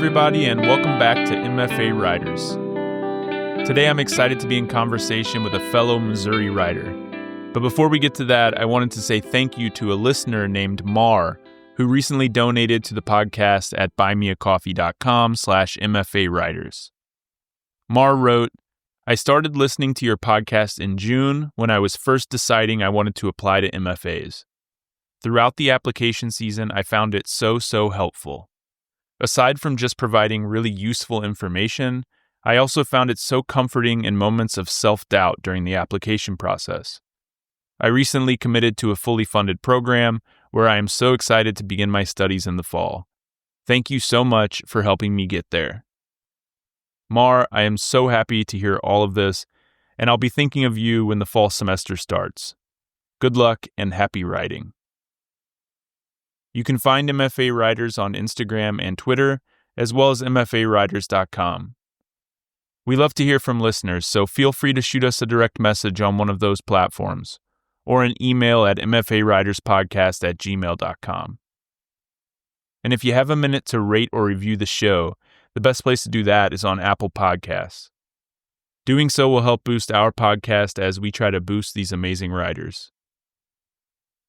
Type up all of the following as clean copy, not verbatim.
everybody, and welcome back to MFA Writers. Today I'm excited to be in conversation with a fellow Missouri writer. But before we get to that, I wanted to say thank you to a listener named Mar, who recently donated to the podcast at buymeacoffee.com/MFA Writers. Mar wrote, "I started listening to your podcast in June when I was first deciding I wanted to apply to MFAs. Throughout the application season, I found it so helpful. Aside from just providing really useful information, I also found it so comforting in moments of self-doubt during the application process. I recently committed to a fully funded program where I am so excited to begin my studies in the fall. Thank you so much for helping me get there." Mar, I am so happy to hear all of this, and I'll be thinking of you when the fall semester starts. Good luck and happy writing. You can find MFA Writers on Instagram and Twitter, as well as mfawriters.com. We love to hear from listeners, so feel free to shoot us a direct message on one of those platforms, or an email at mfawriterspodcast@gmail.com. And if you have a minute to rate or review the show, the best place to do that is on Apple Podcasts. Doing so will help boost our podcast as we try to boost these amazing writers.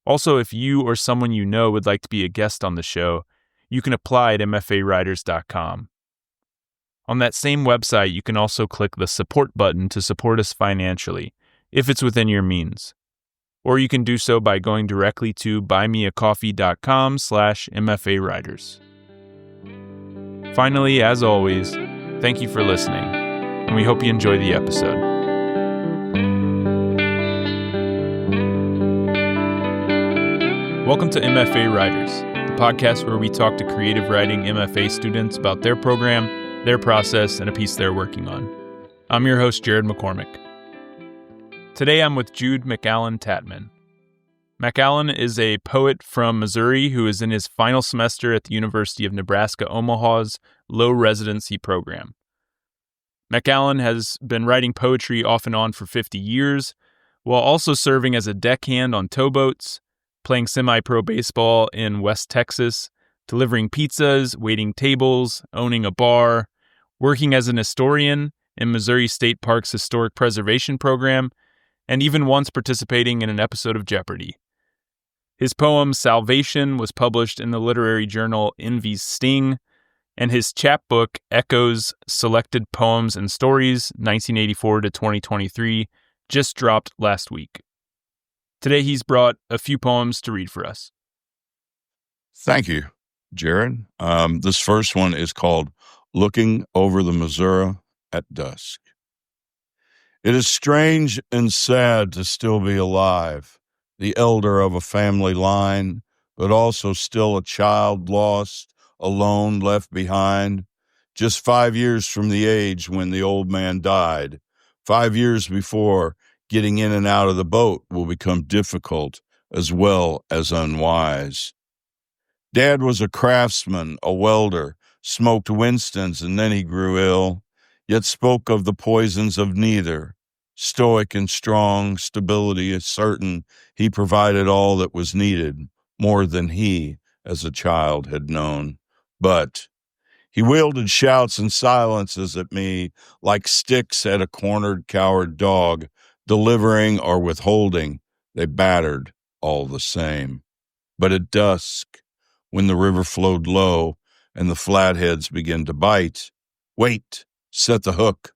Also, if you or someone you know would like to be a guest on the show, you can apply at mfawriters.com. On that same website, you can also click the support button to support us financially, if it's within your means. Or you can do so by going directly to buymeacoffee.com/MFA Writers. Finally, as always, thank you for listening, and we hope you enjoy the episode. Welcome to MFA Writers, the podcast where we talk to creative writing MFA students about their program, their process, and a piece they're working on. I'm your host, Jared McCormick. Today I'm with Jude McAllen Tatman. McAllen is a poet from Missouri who is in his final semester at the University of Nebraska-Omaha's Low Residency program. McAllen has been writing poetry off and on for 50 years, while also serving as a deckhand on towboats, playing semi-pro baseball in West Texas, delivering pizzas, waiting tables, owning a bar, working as an historian in Missouri State Park's Historic Preservation Program, and even once participating in an episode of Jeopardy! His poem Salvation was published in the literary journal Envy's Sting, and his chapbook Echoes Selected Poems and Stories, 1984 to 2023, just dropped last week. Today he's brought a few poems to read for us. Thank you, Jared. This first one is called Looking Over the Missouri at Dusk. It is strange and sad to still be alive, the elder of a family line, but also still a child lost, alone, left behind. Just 5 years from the age when the old man died, 5 years before getting in and out of the boat will become difficult as well as unwise. Dad was a craftsman, a welder, smoked Winstons, and then he grew ill, yet spoke of the poisons of neither. Stoic and strong, stability is certain, he provided all that was needed, more than he, as a child, had known. But he wielded shouts and silences at me like sticks at a cornered, coward dog, delivering or withholding, they battered all the same. But at dusk, when the river flowed low and the flatheads began to bite, wait, set the hook.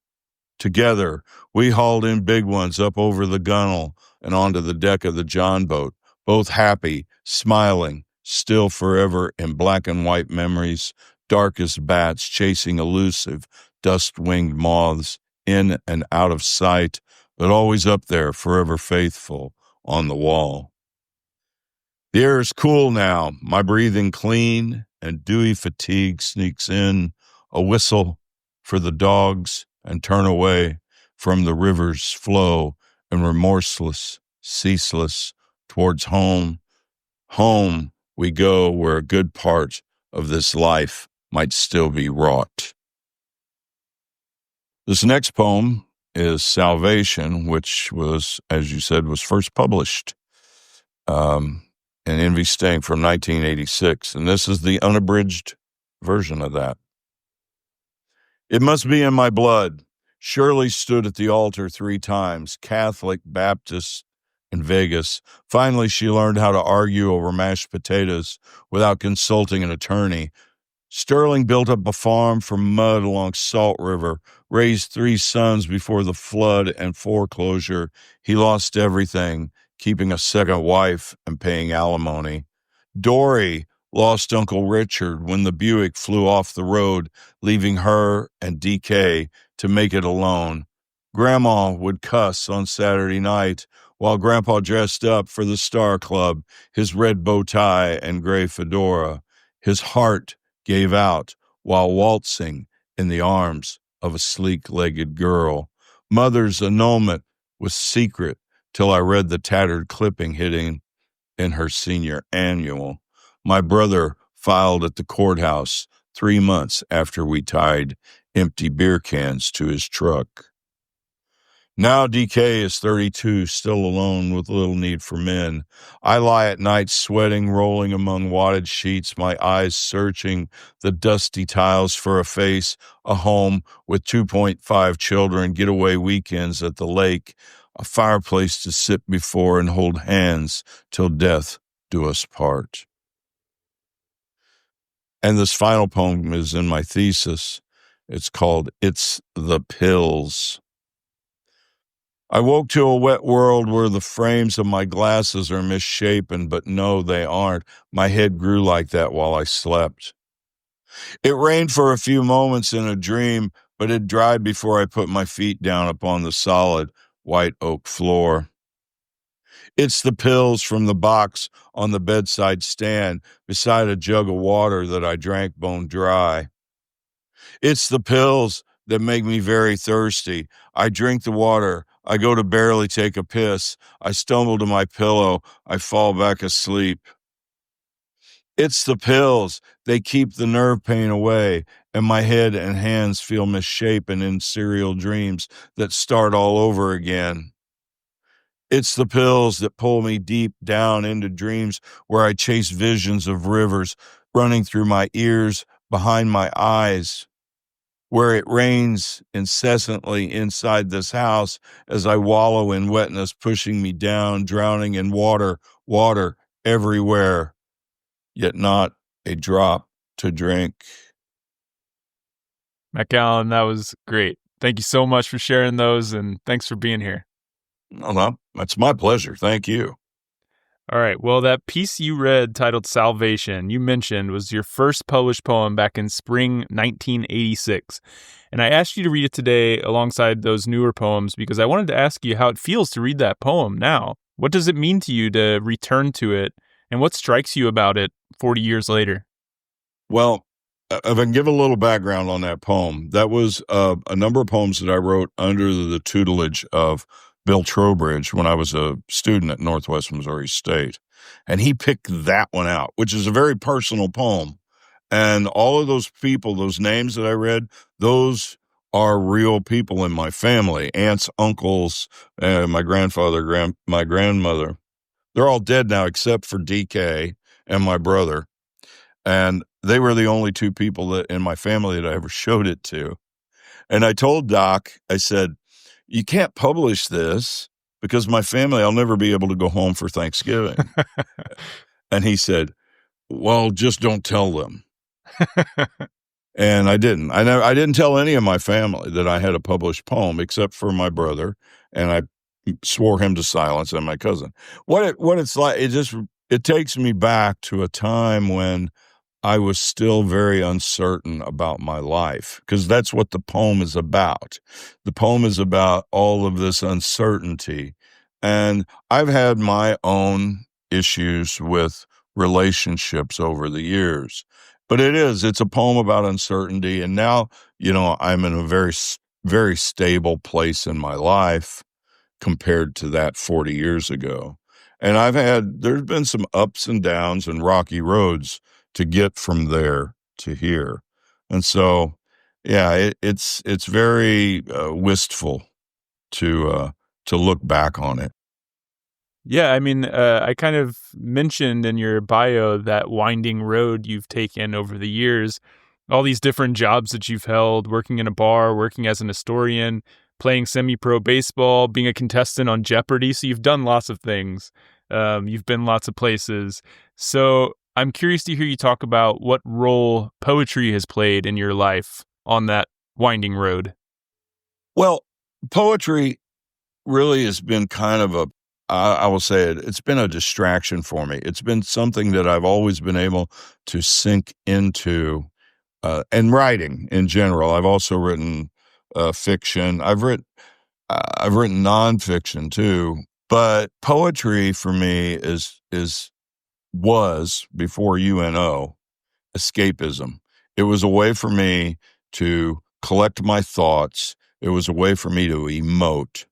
Together, we hauled in big ones up over the gunwale and onto the deck of the John boat, both happy, smiling, still forever in black and white memories, dark as bats chasing elusive, dust-winged moths in and out of sight, but always up there, forever faithful, on the wall. The air is cool now, my breathing clean, and dewy fatigue sneaks in, a whistle for the dogs, and turn away from the river's flow, and remorseless, ceaseless, towards home. Home we go where a good part of this life might still be wrought. This next poem is Salvation, which was, as you said, was first published in Envy's Sting from 1986. And this is the unabridged version of that. It must be in my blood. Shirley stood at the altar 3 times, Catholic, Baptist, and Vegas. Finally, she learned how to argue over mashed potatoes without consulting an attorney. Sterling built up a farm from mud along Salt River, raised 3 sons before the flood and foreclosure. He lost everything, keeping a second wife and paying alimony. Dory lost Uncle Richard when the Buick flew off the road, leaving her and DK to make it alone. Grandma would cuss on Saturday night while Grandpa dressed up for the Star Club, his red bow tie and gray fedora. His heart gave out while waltzing in the arms of a sleek-legged girl. Mother's annulment was secret till I read the tattered clipping hitting in her senior annual. My brother filed at the courthouse 3 months after we tied empty beer cans to his truck. Now DK is 32, still alone with little need for men. I lie at night sweating, rolling among wadded sheets, my eyes searching the dusty tiles for a face, a home with 2.5 children, getaway weekends at the lake, a fireplace to sit before and hold hands till death do us part. And this final poem is in my thesis. It's called It's the Pills. I woke to a wet world where the frames of my glasses are misshapen, but no, they aren't. My head grew like that while I slept. It rained for a few moments in a dream, but it dried before I put my feet down upon the solid white oak floor. It's the pills from the box on the bedside stand beside a jug of water that I drank bone dry. It's the pills that make me very thirsty. I drink the water. I go to barely take a piss. I stumble to my pillow. I fall back asleep. It's the pills. They keep the nerve pain away, and my head and hands feel misshapen in serial dreams that start all over again. It's the pills that pull me deep down into dreams where I chase visions of rivers running through my ears, behind my eyes, where it rains incessantly inside this house as I wallow in wetness, pushing me down, drowning in water everywhere, yet not a drop to drink. McAllen, that was great. Thank you so much for sharing those, and thanks for being here. Well, that's my pleasure. Thank you. All right. Well, that piece you read titled Salvation, you mentioned, was your first published poem back in spring 1986. And I asked you to read it today alongside those newer poems because I wanted to ask you how it feels to read that poem now. What does it mean to you to return to it? And what strikes you about it 40 years later? Well, if I can give a little background on that poem, that was a number of poems that I wrote under the tutelage of Bill Trowbridge when I was a student at Northwest Missouri State. And he picked that one out, which is a very personal poem. And all of those people, those names that I read, those are real people in my family, aunts, uncles, my grandfather, my grandmother. They're all dead now except for DK and my brother. And they were the only 2 people that in my family that I ever showed it to. And I told Doc, I said, you can't publish this because my family, I'll never be able to go home for Thanksgiving. And he said, well, just don't tell them. And I didn't. I didn't tell any of my family that I had a published poem except for my brother, and I swore him to silence, and my cousin. What it's like, it takes me back to a time when I was still very uncertain about my life, because that's what the poem is about. The poem is about all of this uncertainty. And I've had my own issues with relationships over the years. But it's a poem about uncertainty. And now, I'm in a very, very stable place in my life compared to that 40 years ago. And there's been some ups and downs and rocky roads to get from there to here. And so, yeah, it's very wistful to look back on it. Yeah, I mean, I kind of mentioned in your bio that winding road you've taken over the years. all these different jobs that you've held, working in a bar, working as an historian, playing semi-pro baseball, being a contestant on Jeopardy. So you've done lots of things. You've been lots of places. So I'm curious to hear you talk about what role poetry has played in your life on that winding road. Well, poetry really has been kind of I will say it's been a distraction for me. It's been something that I've always been able to sink into, and writing in general. I've also written fiction. I've written nonfiction too, but poetry for me was before UNO escapism. It was a way for me to collect my thoughts. It was a way for me to emote,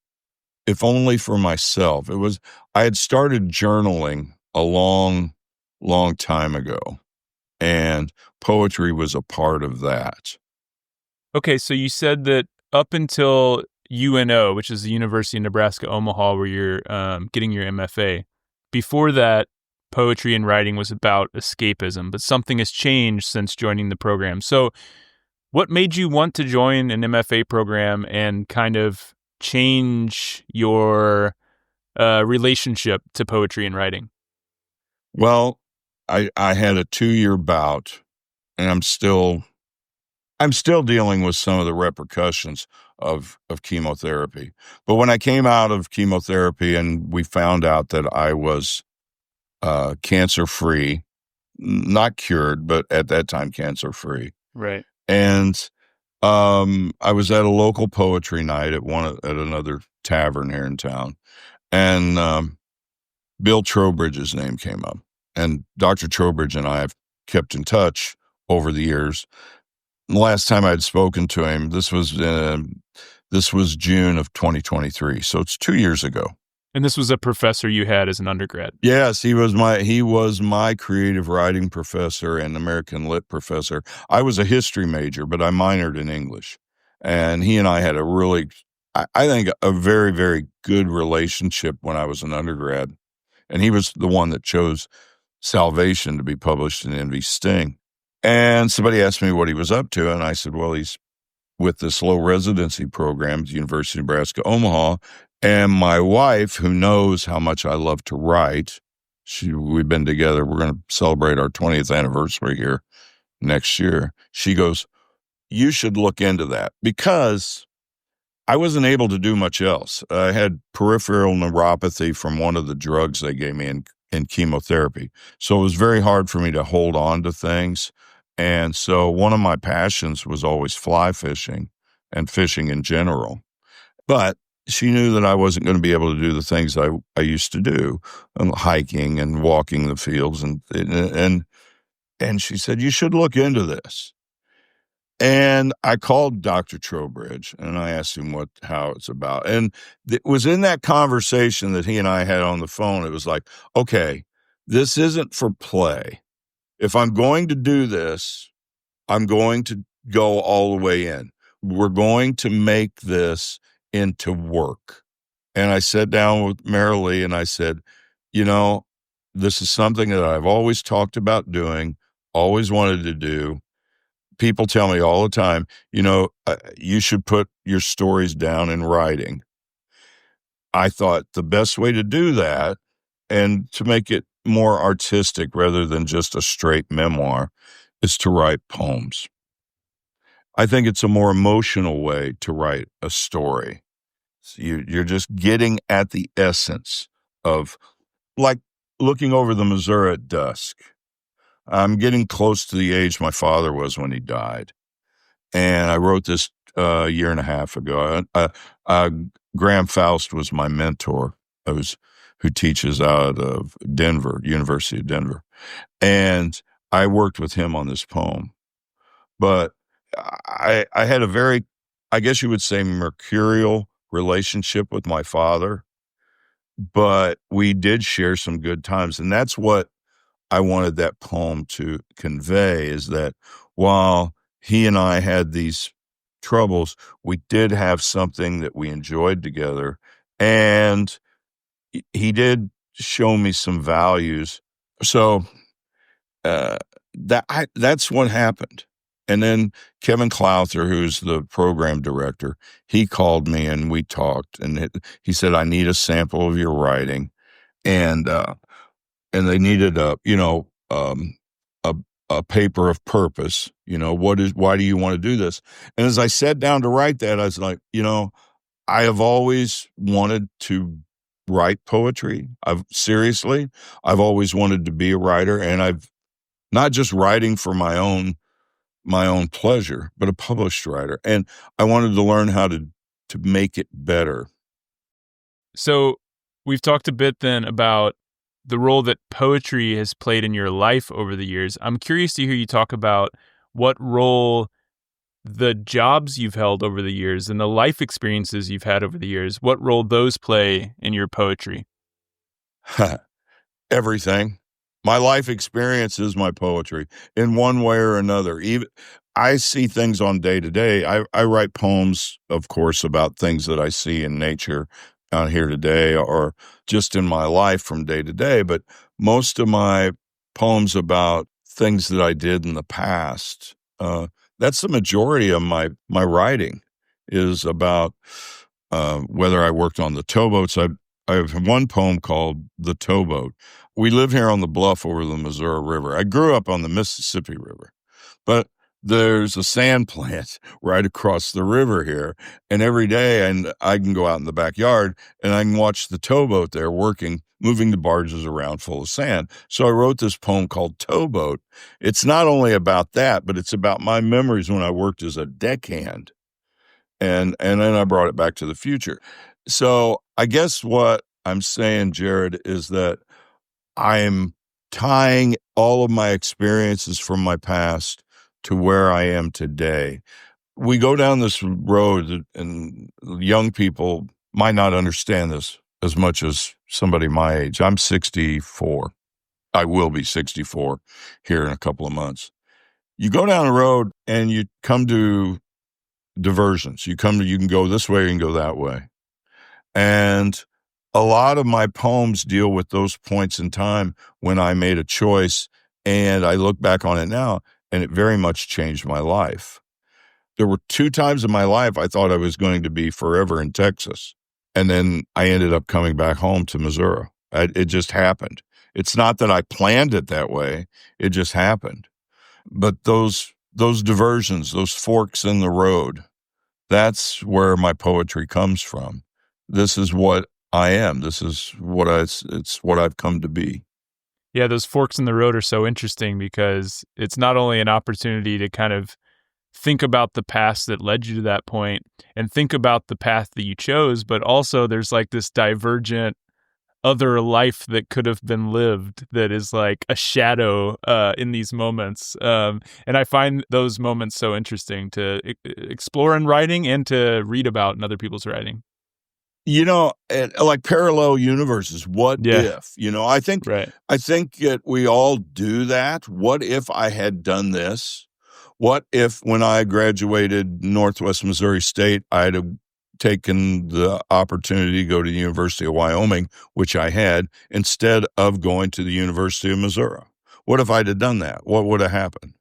if only for myself. I had started journaling a long, long time ago, and poetry was a part of that. Okay, so you said that up until UNO, which is the University of Nebraska Omaha, where you're getting your MFA, before that, poetry and writing was about escapism, but something has changed since joining the program. So what made you want to join an MFA program and kind of change your relationship to poetry and writing? Well, I had a 2-year bout, and I'm still dealing with some of the repercussions of chemotherapy. But when I came out of chemotherapy and we found out that I was cancer-free, not cured, but at that time cancer-free. Right. And I was at a local poetry night at another tavern here in town, and Bill Trowbridge's name came up. And Dr. Trowbridge and I have kept in touch over the years. The last time I'd spoken to him, this was June of 2023, so it's 2 years ago. And this was a professor you had as an undergrad? Yes, he was my creative writing professor and American Lit professor. I was a history major, but I minored in English. And he and I had I think, a very, very good relationship when I was an undergrad. And he was the one that chose Salvation to be published in Envy Sting. And somebody asked me what he was up to, and I said, well, he's with this low residency program at the University of Nebraska Omaha. And my wife, who knows how much I love to write, we've been together. We're going to celebrate our 20th anniversary here next year. She goes, you should look into that, because I wasn't able to do much else. I had peripheral neuropathy from one of the drugs they gave me in chemotherapy. So it was very hard for me to hold on to things. And so one of my passions was always fly fishing and fishing in general. But she knew that I wasn't going to be able to do the things I used to do, hiking and walking the fields. And she said, you should look into this. And I called Dr. Trowbridge and I asked him how it's about. And it was in that conversation that he and I had on the phone. It was like, okay, this isn't for play. If I'm going to do this, I'm going to go all the way in. We're going to make this into work. And I sat down with Marilee and I said, this is something that I've always talked about doing, always wanted to do. People tell me all the time, you should put your stories down in writing. I thought the best way to do that, and to make it more artistic rather than just a straight memoir, is to write poems. I think it's a more emotional way to write a story. So you're just getting at the essence of, like, looking over the Missouri at dusk. I'm getting close to the age my father was when he died. And I wrote this a year and a half ago. Graham Faust was my mentor, who teaches out of Denver, University of Denver. And I worked with him on this poem. But I had a very, I guess you would say, mercurial relationship with my father. But we did share some good times. And that's what I wanted that poem to convey, is that while he and I had these troubles, we did have something that we enjoyed together. And he did show me some values. So that's what happened. And then Kevin Clowther, who's the program director, he called me and we talked, and he said, I need a sample of your writing. And they needed a paper of purpose. Why do you want to do this? And as I sat down to write that, I was like, I have always wanted to write poetry. I've always wanted to be a writer, and I've not just writing for my own pleasure, but a published writer. And I wanted to learn how to make it better. So we've talked a bit then about the role that poetry has played in your life over the years. I'm curious to hear you talk about what role the jobs you've held over the years and the life experiences you've had over the years, what role those play in your poetry. Everything. My life experience is my poetry in one way or another. Even I see things on day to day. I write poems, of course, about things that I see in nature out here today or just in my life from day to day. But most of my poems about things that I did in the past, that's the majority of my writing is about whether I worked on the towboats. I have one poem called The Towboat. We live here on the bluff over the Missouri River. I grew up on the Mississippi River, but there's a sand plant right across the river here. And every day I can go out in the backyard and I can watch the towboat there working, moving the barges around full of sand. So I wrote this poem called Towboat. It's not only about that, but it's about my memories when I worked as a deckhand. And then I brought it back to the future. So I guess what I'm saying, Jared, is that I'm tying all of my experiences from my past to where I am today. We go down this road, and young people might not understand this as much as somebody my age. I'm 64. I will be 64 here in a couple of months. You go down the road and you come to diversions. You can go this way, you can go that way. And a lot of my poems deal with those points in time when I made a choice, and I look back on it now, and it very much changed my life. There were 2 times in my life I thought I was going to be forever in Texas, and then I ended up coming back home to Missouri. It just happened. It's not that I planned it that way. It just happened. But those diversions, those forks in the road, that's where my poetry comes from. This is what I am. This is it's what I've come to be. Yeah, those forks in the road are so interesting because it's not only an opportunity to kind of think about the past that led you to that point and think about the path that you chose, but also there's like this divergent other life that could have been lived that is like a shadow in these moments. And I find those moments so interesting to explore in writing and to read about in other people's writing. Like parallel universes. What if? I think that we all do that. What if I had done this? What if when I graduated Northwest Missouri State, I'd have taken the opportunity to go to the University of Wyoming, which I had, instead of going to the University of Missouri? What if I'd have done that? What would have happened?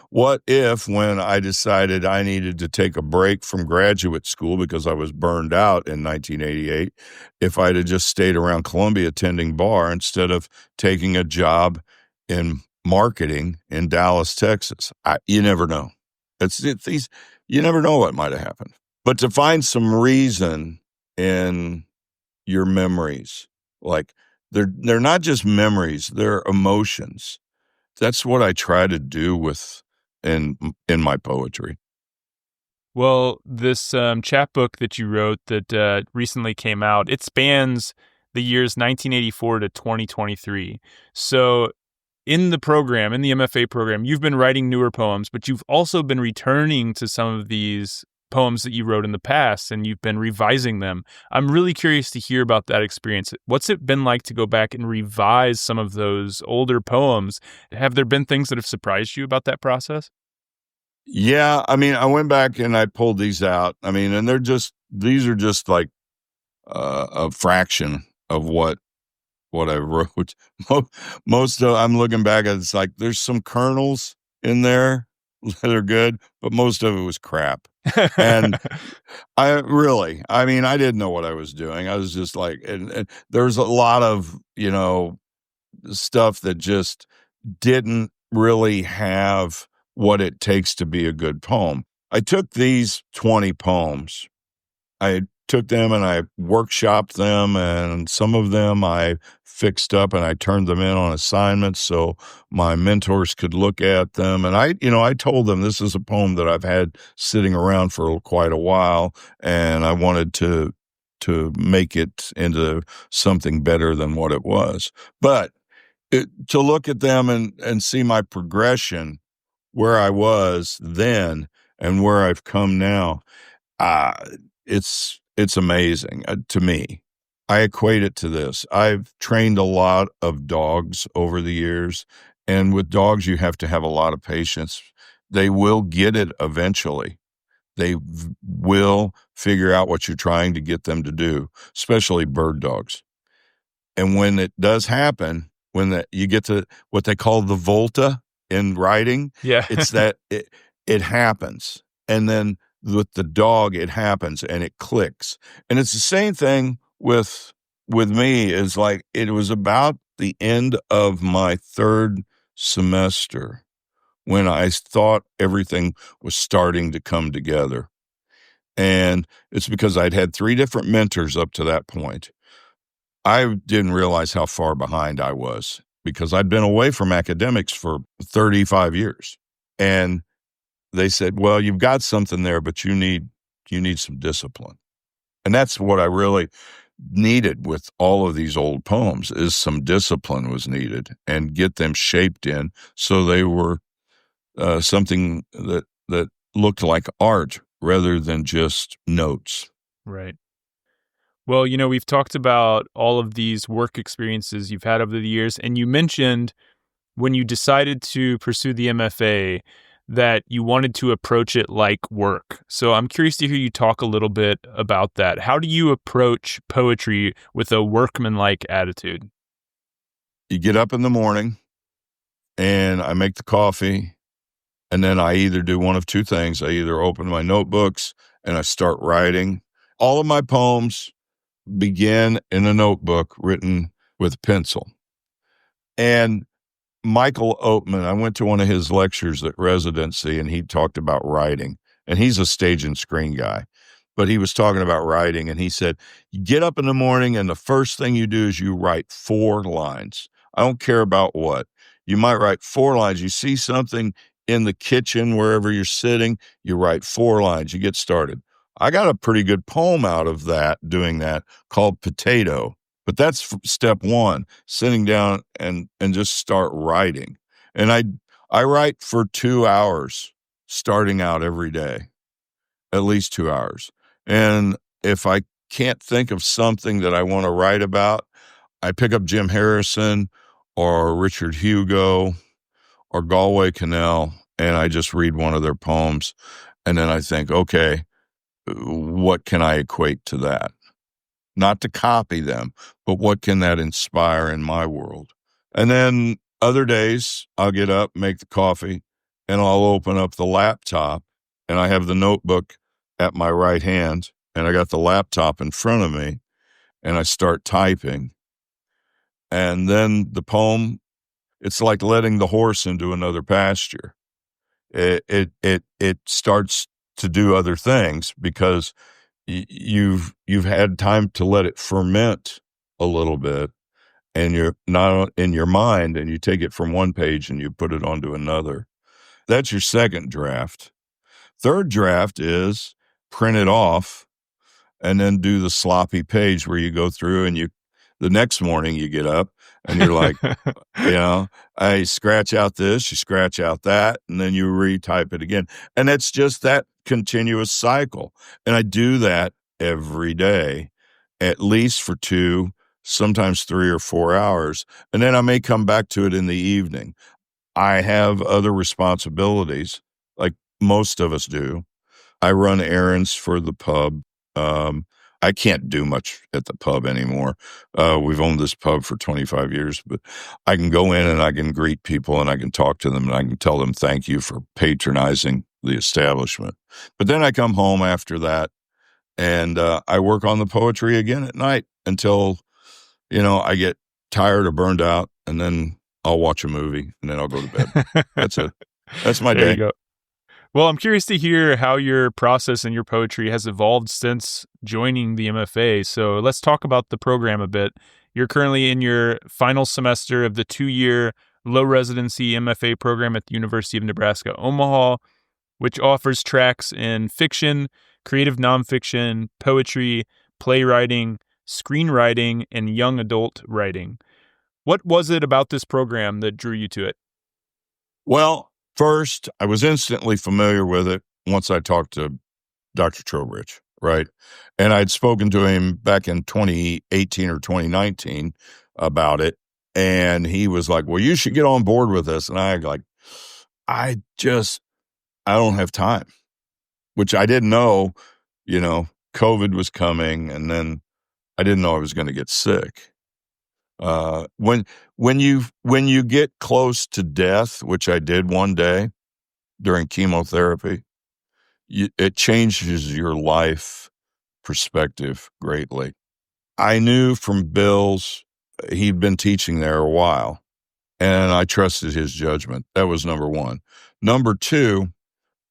What if when I decided I needed to take a break from graduate school because I was burned out in 1988, if I'd have just stayed around Columbia attending bar instead of taking a job in marketing in Dallas, Texas? You never know. You never know what might have happened. But to find some reason in your memories, like they're not just memories, they're emotions. That's what I try to do in my poetry. Well, this chapbook that you wrote that recently came out, it spans the years 1984 to 2023. So in the program, in the MFA program, you've been writing newer poems, but you've also been returning to some of these poems that you wrote in the past and you've been revising them. I'm really curious to hear about that experience. What's it been like to go back and revise some of those older poems? Have there been things that have surprised you about that process? Yeah, I went back and I pulled these out. And these are just like a fraction of what I wrote. I'm looking back at it's like there's some kernels in there that are good, but most of it was crap. And I mean, I didn't know what I was doing. I was just like, and there's a lot of, stuff that just didn't really have what it takes to be a good poem. I took these 20 poems. I took them and I workshopped them, and some of them I fixed up and I turned them in on assignments so my mentors could look at them. And I told them this is a poem that I've had sitting around for quite a while, and I wanted to make it into something better than what it was. But to look at them and see my progression, where I was then and where I've come now, uh, it's amazing to me. I equate it to this. I've trained a lot of dogs over the years, and with dogs, you have to have a lot of patience. They will get it eventually. They will figure out what you're trying to get them to do, especially bird dogs. And when it does happen, when you get to what they call the volta in writing, Yeah. it's that it happens. And then with the dog, it happens and it clicks. And it's the same thing with me. Is like, it was about the end of my third semester when I thought everything was starting to come together. And it's because I'd had 3 different mentors up to that point. I didn't realize how far behind I was because I'd been away from academics for 35 years. And they said, well, you've got something there, but you need some discipline. And that's what I really needed with all of these old poems, is some discipline was needed, and get them shaped in so they were something that looked like art rather than just notes. Right. Well, we've talked about all of these work experiences you've had over the years, and you mentioned when you decided to pursue the MFA that you wanted to approach it like work. So I'm curious to hear you talk a little bit about that. How do you approach poetry with a workmanlike attitude? You get up in the morning, and I make the coffee, and then I either do one of 2 things. I either open my notebooks and I start writing. All of my poems begin in a notebook written with pencil. And Michael Oatman, I went to one of his lectures at residency, and he talked about writing. And he's a stage and screen guy, but he was talking about writing, and he said, you get up in the morning, and the first thing you do is you write 4 lines. I don't care about what. You might write 4 lines. You see something in the kitchen, wherever you're sitting, you write 4 lines. You get started. I got a pretty good poem out of that, doing that, called Potato. But that's step 1, sitting down and just start writing. And I write for 2 hours starting out every day, at least 2 hours. And if I can't think of something that I want to write about, I pick up Jim Harrison or Richard Hugo or Galway Kinnell, and I just read one of their poems. And then I think, okay, what can I equate to that? Not to copy them, but what can that inspire in my world? And then other days, I'll get up, make the coffee, and I'll open up the laptop, and I have the notebook at my right hand, and I got the laptop in front of me, and I start typing. And then the poem, it's like letting the horse into another pasture. It starts to do other things because you've had time to let it ferment a little bit, and you're not in your mind, and you take it from one page and you put it onto another. That's your second draft. Third draft is print it off and then do the sloppy page where you go through and the next morning you get up and you're like, I scratch out this, you scratch out that, and then you retype it again. And it's just that continuous cycle. And I do that every day, at least for 2, sometimes 3 or 4 hours. And then I may come back to it in the evening. I have other responsibilities, like most of us do. I run errands for the pub. I can't do much at the pub anymore. We've owned this pub for 25 years, but I can go in and I can greet people and I can talk to them and I can tell them thank you for patronizing the establishment. But then I come home after that and I work on the poetry again at night until, I get tired or burned out, and then I'll watch a movie and then I'll go to bed. That's it. That's my There day. you go. Well, I'm curious to hear how your process and your poetry has evolved since joining the MFA. So let's talk about the program a bit. You're currently in your final semester of the 2-year low residency MFA program at the University of Nebraska, Omaha, which offers tracks in fiction, creative nonfiction, poetry, playwriting, screenwriting, and young adult writing. What was it about this program that drew you to it? Well, first, I was instantly familiar with it once I talked to Dr. Trowbridge, right? And I'd spoken to him back in 2018 or 2019 about it. And he was like, well, you should get on board with this. And I don't have time, which I didn't know, COVID was coming. And then I didn't know I was going to get sick. When you get close to death, which I did one day during chemotherapy, it changes your life perspective greatly. I knew from Bill's, he'd been teaching there a while, and I trusted his judgment. That was number one. Number two,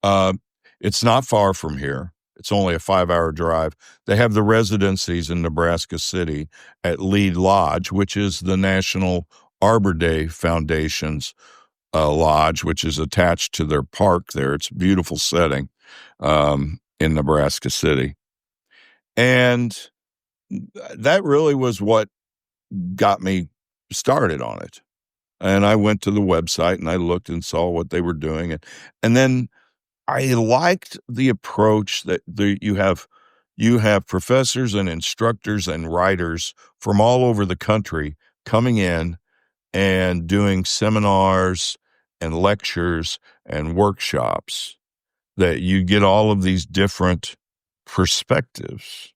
it's not far from here. It's only a 5-hour drive. They have the residencies in Nebraska City at Lead Lodge, which is the National Arbor Day Foundation's lodge, which is attached to their park there. It's a beautiful setting in Nebraska City. And that really was what got me started on it. And I went to the website and I looked and saw what they were doing. And then I liked the approach that you have professors and instructors and writers from all over the country coming in and doing seminars and lectures and workshops, that you get all of these different perspectives.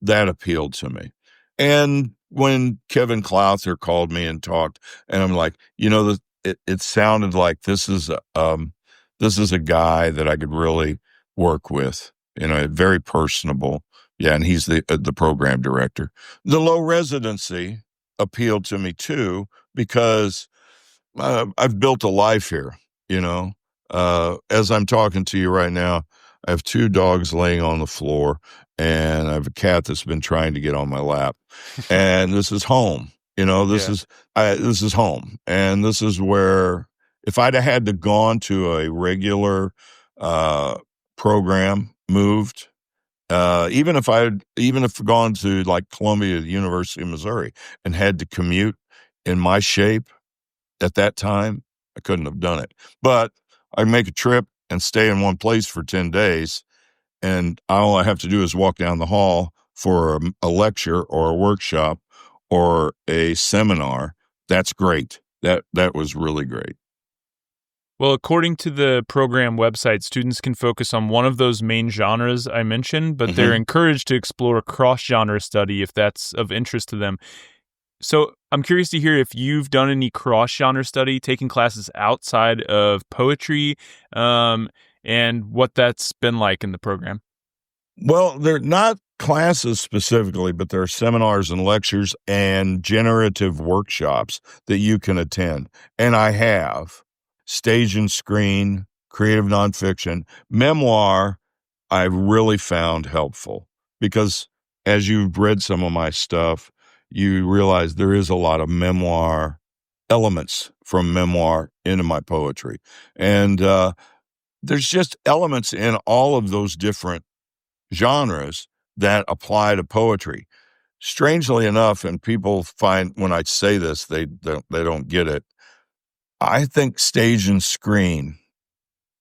That appealed to me. And when Kevin Clouther called me and talked, and I'm like, it sounded like this is a guy that I could really work with, very personable. Yeah, and he's the program director. The low residency appealed to me too, because I've built a life here, As I'm talking to you right now, I have 2 dogs laying on the floor, and I have a cat that's been trying to get on my lap. And this is home, this is home. And this is where, if I'd have had to gone to a regular program, moved, even if gone to like Columbia, University of Missouri, and had to commute in my shape at that time, I couldn't have done it. But I make a trip and stay in one place for 10 days, and all I have to do is walk down the hall for a lecture or a workshop or a seminar. That's great. That was really great. Well, according to the program website, students can focus on one of those main genres I mentioned, but they're encouraged to explore cross-genre study if that's of interest to them. So I'm curious to hear if you've done any cross-genre study, taking classes outside of poetry, and what that's been like in the program. Well, they're not classes specifically, but there are seminars and lectures and generative workshops that you can attend. And I have stage and screen, creative nonfiction, memoir. I've really found helpful because as you've read some of my stuff, you realize there is a lot of memoir elements from memoir into my poetry. And there's just elements in all of those different genres that apply to poetry. Strangely enough, and people find when I say this, they don't get it. I think stage and screen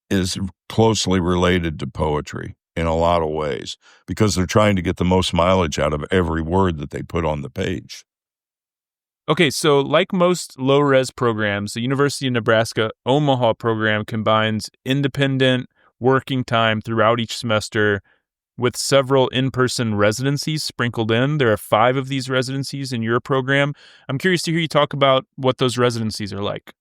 is closely related to poetry in a lot of ways because they're trying to get the most mileage out of every word that they put on the page. Okay, so like most low-res programs, the University of Nebraska Omaha program combines independent working time throughout each semester with several in-person residencies sprinkled in. There are 5 of these residencies in your program. I'm curious to hear you talk about what those residencies are like.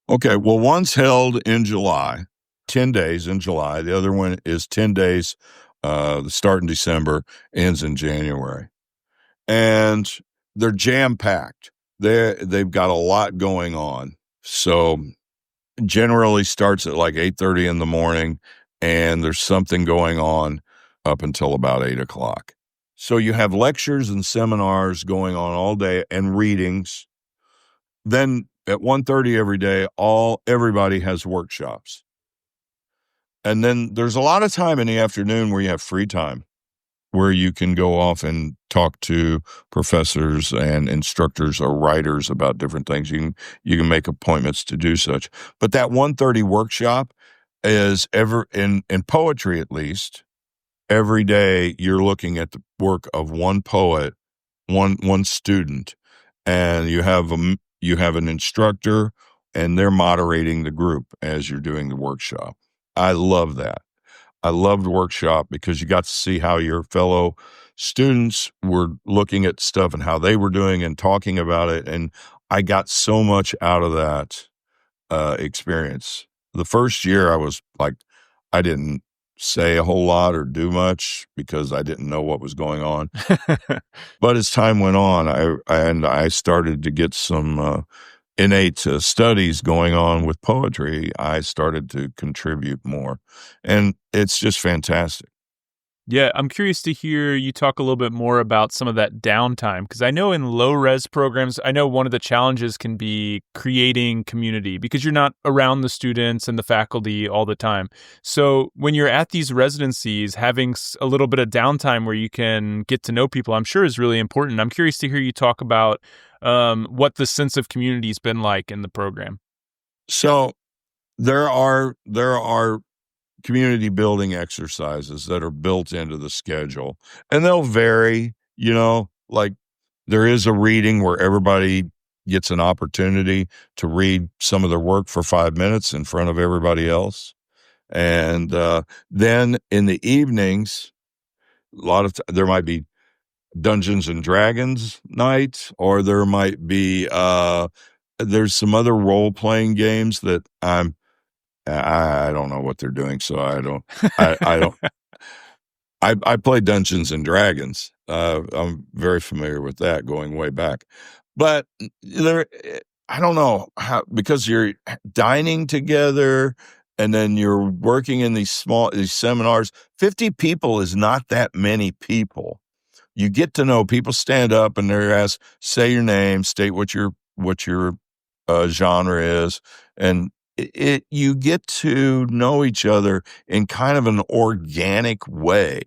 Okay, well, one's held in July, 10 days in July. The other one is 10 days, the start in December, ends in January. And they're jam-packed. They've got a lot going on. So generally starts at like 8:30 in the morning, and there's something going on up until about 8 o'clock. So you have lectures and seminars going on all day and readings. Then at 1:30 every day, everybody has workshops. And then there's a lot of time in the afternoon where you have free time, where you can go off and talk to professors and instructors or writers about different things. You can make appointments to do such. But that 1:30 workshop is in poetry, at least, every day you're looking at the work of one poet, one student, and you have an instructor, and they're moderating the group as you're doing the workshop. I love that. I loved workshop because you got to see how your fellow students were looking at stuff and how they were doing and talking about it. And I got so much out of that experience. The first year I didn't say a whole lot or do much because I didn't know what was going on. But as time went on, I started to get some innate studies going on with poetry. I started to contribute more, and it's just fantastic. Yeah, I'm curious to hear you talk a little bit more about some of that downtime, because I know in low-res programs, I know one of the challenges can be creating community because you're not around the students and the faculty all the time. So when you're at these residencies, having a little bit of downtime where you can get to know people, I'm sure is really important. I'm curious to hear you talk about what the sense of community has been like in the program. So there are community building exercises that are built into the schedule, and they'll vary, like there is a reading where everybody gets an opportunity to read some of their work for 5 minutes in front of everybody else. And then in the evenings, there might be Dungeons and Dragons night, or there might be there's some other role-playing games that I don't know what they're doing, so I don't. I play Dungeons and Dragons. I'm very familiar with that, going way back. But I don't know how, because you're dining together and then you're working in these seminars. 50 people is not that many people. You get to know people. Stand up and they're asked, say your name, state what your genre is, and you get to know each other in kind of an organic way.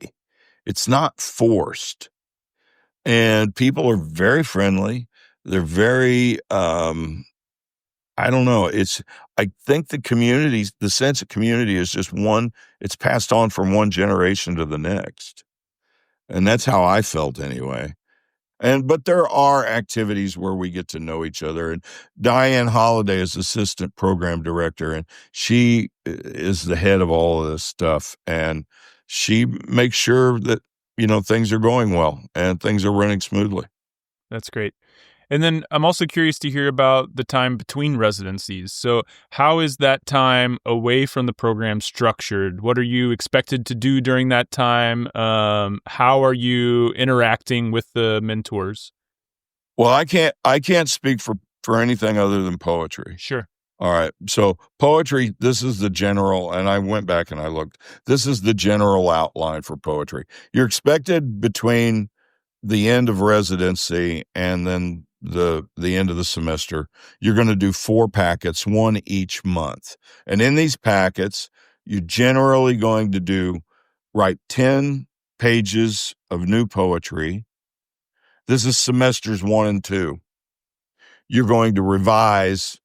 It's not forced. And people are very friendly. They're very, I don't know. I think the sense of community is just it's passed on from one generation to the next. And that's how I felt anyway. But there are activities where we get to know each other. And Diane Holliday is assistant program director, and she is the head of all of this stuff. And she makes sure that, things are going well and things are running smoothly. That's great. And then I'm also curious to hear about the time between residencies. So how is that time away from the program structured? What are you expected to do during that time? How are you interacting with the mentors? Well, I can't speak for anything other than poetry. Sure. All right. So poetry, this is the general, and I went back and I looked. This is the general outline for poetry. You're expected between the end of residency and then the end of the semester, you're going to do 4 packets, one each month. And in these packets, you're generally going to write 10 pages of new poetry. This is semesters 1 and 2. You're going to revise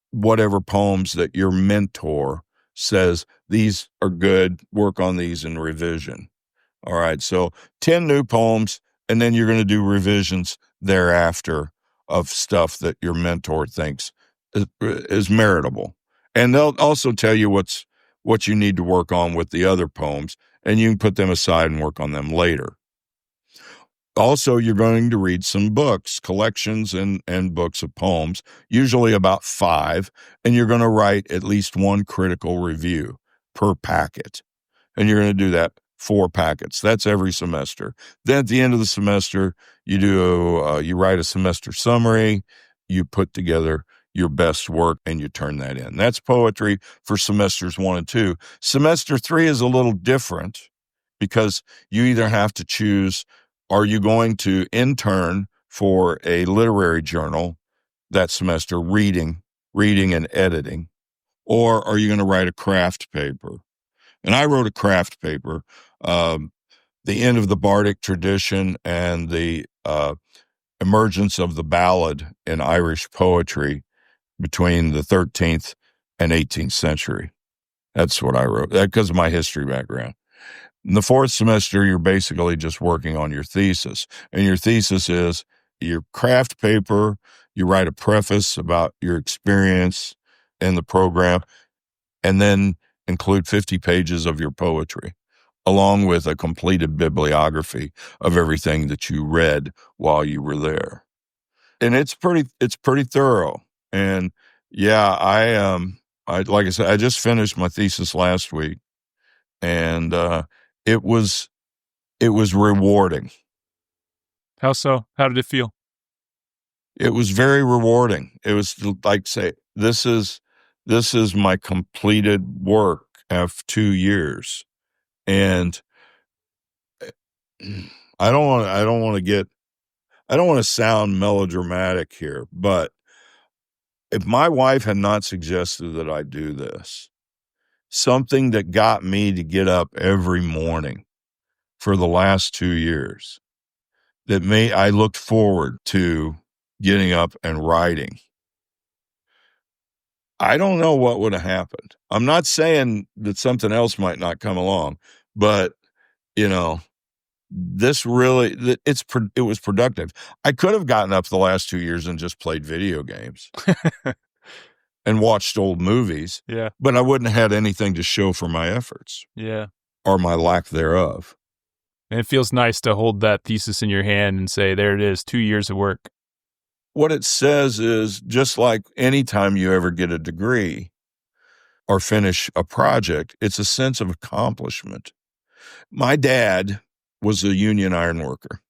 whatever poems that your mentor says, these are good, work on these in revision. All right, so 10 new poems, and then you're going to do revisions thereafter of stuff that your mentor thinks is meritable. And they'll also tell you what you need to work on with the other poems. and you can put them aside and work on them later. Also, you're going to read some books, collections and books of poems, usually about 5, and you're going to write at least one critical review per packet. And you're going to do that 4 packets. That's every semester. Then at the end of the semester, you write a semester summary, you put together your best work, and you turn that in. That's poetry for semesters 1 and 2. Semester 3 is a little different because you either have to choose, are you going to intern for a literary journal that semester, reading and editing, or are you going to write a craft paper? And I wrote a craft paper, the end of the Bardic tradition and the emergence of the ballad in Irish poetry between the 13th and 18th century. That's what I wrote, because of my history background. In the 4th semester, you're basically just working on your thesis. And your thesis is your craft paper. You write a preface about your experience in the program, and then include 50 pages of your poetry, along with a completed bibliography of everything that you read while you were there. And it's pretty thorough. And yeah, I like I said, I just finished my thesis last week, and it was rewarding. How so? How did it feel? It was very rewarding. It was like, say, this is my completed work after 2 years. And I don't want to sound melodramatic here, but if my wife had not suggested that I do this, something that got me to get up every morning for the last 2 years, I looked forward to getting up and writing, I don't know what would have happened. I'm not saying that something else might not come along, but this really, it was productive. I could have gotten up the last 2 years and just played video games and watched old movies. Yeah. But I wouldn't have had anything to show for my efforts. Yeah. Or my lack thereof. And it feels nice to hold that thesis in your hand and say, there it is, 2 years of work. What it says is, just like anytime you ever get a degree or finish a project, it's a sense of accomplishment. My dad was a union iron worker,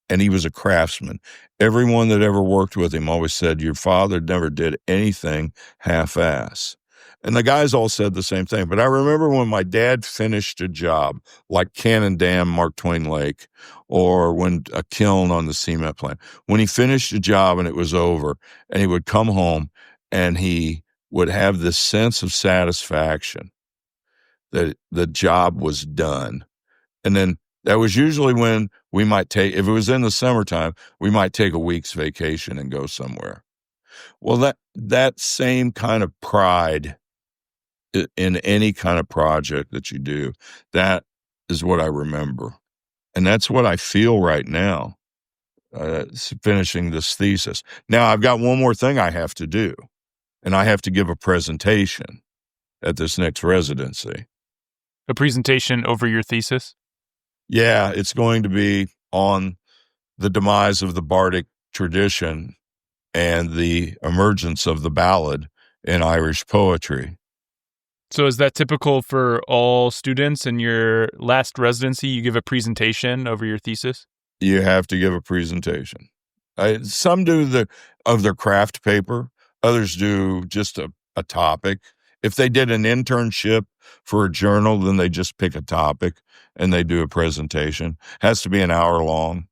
and he was a craftsman. Everyone that ever worked with him always said, your father never did anything half-ass. And the guys all said the same thing. But I remember when my dad finished a job like Cannon Dam, Mark Twain Lake, or when a kiln on the cement plant, when he finished a job and it was over, and he would come home and he would have this sense of satisfaction that the job was done. And then that was usually when we might take, if it was in the summertime, we might take a week's vacation and go somewhere. Well, that same kind of pride in any kind of project that you do, that is what I remember. And that's what I feel right now, finishing this thesis. Now, I've got one more thing I have to do, and I have to give a presentation at this next residency. A presentation over your thesis? Yeah, it's going to be on the demise of the Bardic tradition and the emergence of the ballad in Irish poetry. So is that typical for all students in your last residency? You give a presentation over your thesis? You have to give a presentation. Some do their craft paper. Others do just a topic. If they did an internship for a journal, then they just pick a topic and they do a presentation. Has to be an hour long.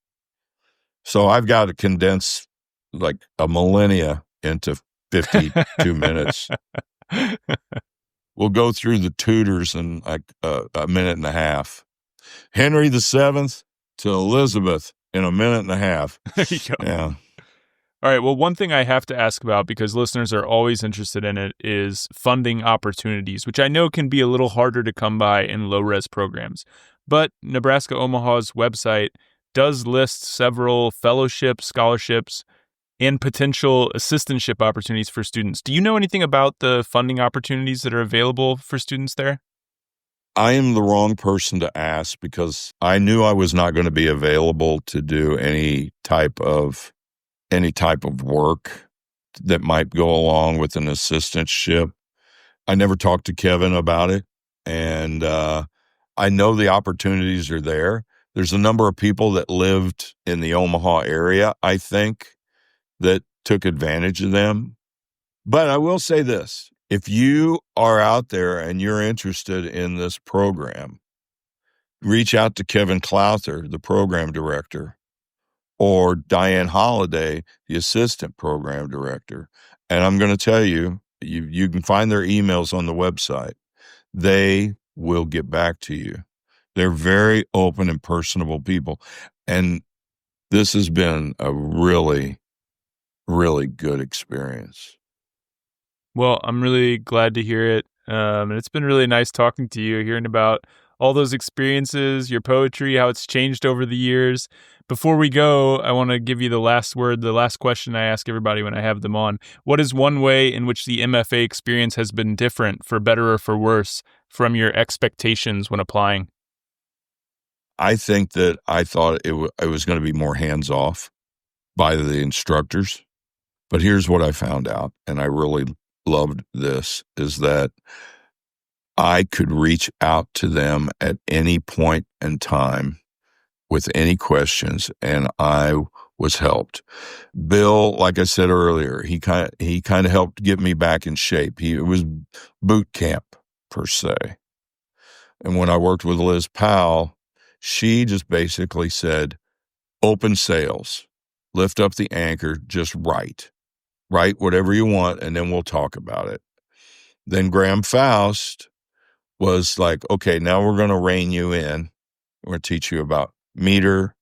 So I've got to condense like a millennia into 52 minutes. We'll go through the Tudors in like a minute and a half. Henry VII to Elizabeth in a minute and a half. There you go. Yeah. All right. Well, one thing I have to ask about, because listeners are always interested in it, is funding opportunities, which I know can be a little harder to come by in low-res programs. But Nebraska Omaha's website does list several fellowships, scholarships, and potential assistantship opportunities for students. Do you know anything about the funding opportunities that are available for students there? I am the wrong person to ask because I knew I was not going to be available to do any type of work that might go along with an assistantship. I never talked to Kevin about it, and I know the opportunities are there. There's a number of people that lived in the Omaha area, I think, that took advantage of them. But I will say this. If you are out there and you're interested in this program, reach out to Kevin Clowther, the program director, or Diane Holliday, the assistant program director. And I'm going to tell you, you can find their emails on the website. They will get back to you. They're very open and personable people. And this has been a really, really good experience. Well, I'm really glad to hear it. And it's been really nice talking to you, hearing about all those experiences, your poetry, how it's changed over the years. Before we go, I want to give you the last word, the last question I ask everybody when I have them on. What is one way in which the MFA experience has been different, for better or for worse, from your expectations when applying? I think that I thought it was going to be more hands-off by the instructors. But here's what I found out, and I really loved this, is that I could reach out to them at any point in time with any questions, and I was helped. Bill, like I said earlier, he kind of helped get me back in shape. It was boot camp, per se. And when I worked with Liz Powell, she just basically said, open sails, lift up the anchor, just write whatever you want, and then we'll talk about it. Then Graham Faust was like, okay, now we're going to rein you in. We're going to teach you about meter,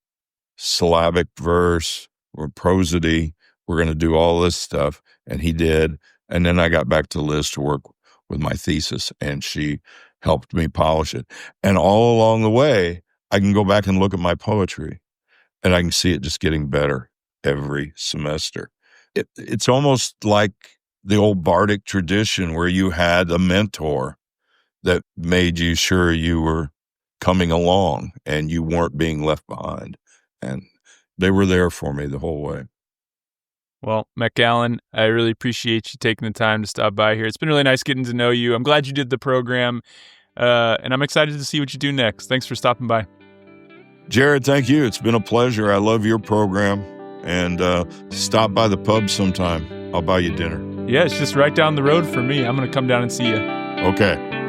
syllabic verse, or prosody. We're going to do all this stuff. And he did. And then I got back to Liz to work with my thesis, and she helped me polish it. And all along the way, I can go back and look at my poetry, and I can see it just getting better every semester. It's almost like the old Bardic tradition where you had a mentor that made you sure you were coming along and you weren't being left behind. And they were there for me the whole way. Well, McAllen, I really appreciate you taking the time to stop by here. It's been really nice getting to know you. I'm glad you did the program, and I'm excited to see what you do next. Thanks for stopping by. Jared, thank you. It's been a pleasure. I love your program. And stop by the pub sometime. I'll buy you dinner. Yeah, it's just right down the road for me. I'm going to come down and see you. Okay.